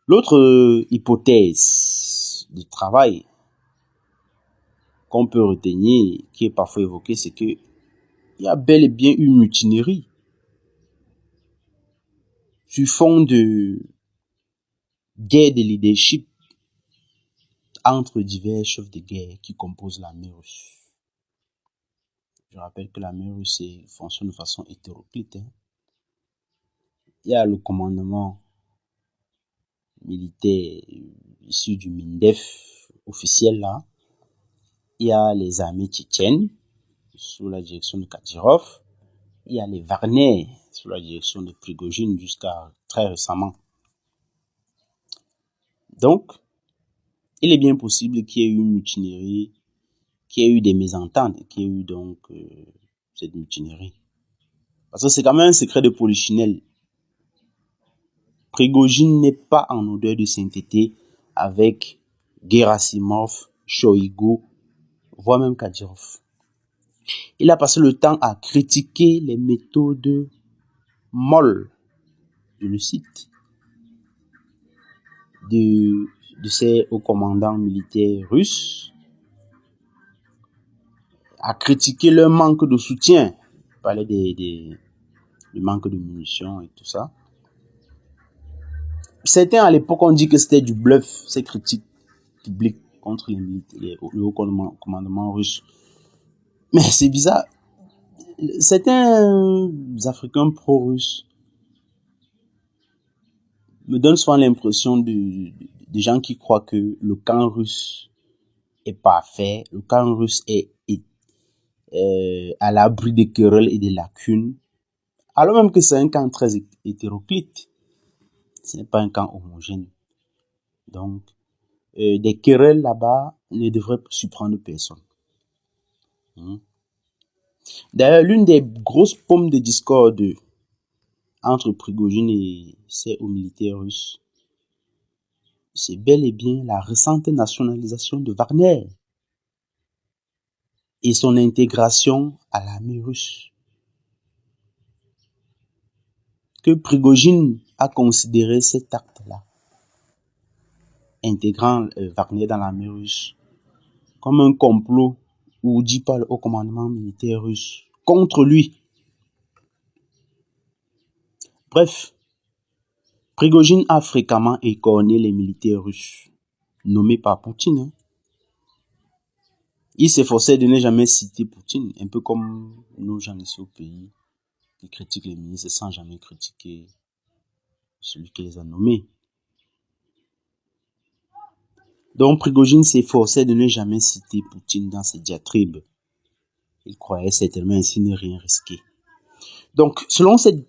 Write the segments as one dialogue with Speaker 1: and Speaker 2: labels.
Speaker 1: L'autre hypothèse de travail qu'on peut retenir, qui est parfois évoquée, c'est que il y a bel et bien une mutinerie sur fond de guerre de leadership entre divers chefs de guerre qui composent l'armée russe. Je rappelle que l'armée russe fonctionne de façon hétéroclite. Il y a le commandement militaire issu du MINDEF officiel là. Il y a les armées tchétchènes sous la direction de Kadyrov. Il y a les Wagner sous la direction de Prigojine jusqu'à très récemment. Donc, il est bien possible qu'il y ait eu une mutinerie, qu'il y ait eu des mésententes, qu'il y ait eu donc cette mutinerie. Parce que c'est quand même un secret de polichinelle. Prigojine n'est pas en odeur de sainteté avec Gerasimov, Shoigu, voire même Kadyrov. Il a passé le temps à critiquer les méthodes molles, je le cite, de ces hauts commandants militaires russes, à critiquer leur manque de soutien. Il parlait du manque de munitions et tout ça. Certains à l'époque ont dit que c'était du bluff, ces critiques publiques contre le haut commandement russe. Mais c'est bizarre. Certains Africains pro-russes me donnent souvent l'impression de gens qui croient que le camp russe est parfait, le camp russe est à l'abri des querelles et des lacunes, alors même que c'est un camp très hétéroclite. Ce n'est pas un camp homogène. Donc, des querelles là-bas ne devraient surprendre personne. D'ailleurs, l'une des grosses pommes de discorde entre Prigojine et ses hauts militaires russes, c'est bel et bien la récente nationalisation de Wagner et son intégration à l'armée russe. Que Prigojine a considéré cet acte-là, intégrant Wagner dans l'armée russe, comme un complot ourdi par le haut commandement militaire russe contre lui. Bref, Prigojine a fréquemment écorné les militaires russes, nommés par Poutine. Il s'efforçait de ne jamais citer Poutine, un peu comme nos gens ici au pays qui critiquent les ministres sans jamais critiquer celui qui les a nommés. Donc Prigojine s'efforçait de ne jamais citer Poutine dans ses diatribes. Il croyait certainement ainsi ne rien risquer. Donc, selon cette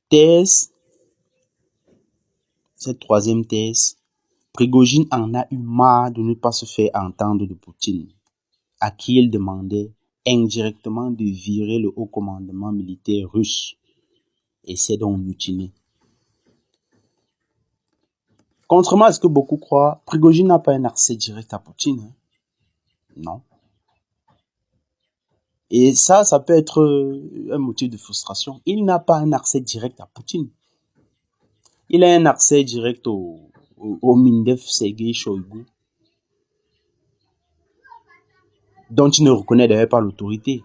Speaker 1: thèse, cette troisième thèse, Prigojine en a eu marre de ne pas se faire entendre de Poutine, à qui il demandait indirectement de virer le haut commandement militaire russe, et s'est donc mutiné. Contrairement à ce que beaucoup croient, Prigojine n'a pas un accès direct à Poutine. Non. Et ça peut être un motif de frustration. Il n'a pas un accès direct à Poutine. Il a un accès direct au MINDEF Sergei Shoigu, dont il ne reconnaît d'ailleurs pas l'autorité.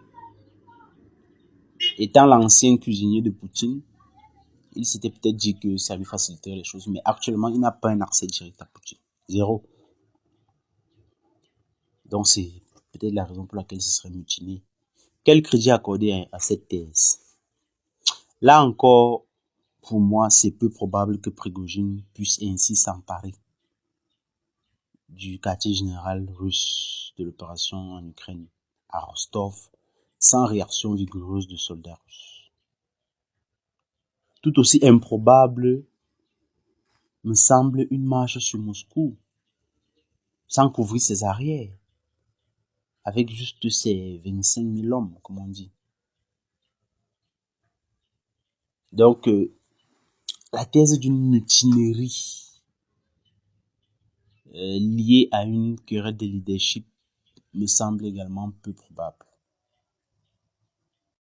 Speaker 1: Étant l'ancien cuisinier de Poutine, il s'était peut-être dit que ça lui faciliterait les choses, mais actuellement, il n'a pas un accès direct à Poutine. Zéro. Donc, c'est peut-être la raison pour laquelle il se serait mutiné. Quel crédit accorder à cette thèse? Là encore, pour moi, c'est peu probable que Prigojine puisse ainsi s'emparer du quartier général russe de l'opération en Ukraine, à Rostov, sans réaction vigoureuse de soldats russes. Tout aussi improbable me semble une marche sur Moscou, sans couvrir ses arrières, avec juste ses 25 000 hommes, comme on dit. Donc, la thèse d'une mutinerie liée à une querelle de leadership me semble également peu probable.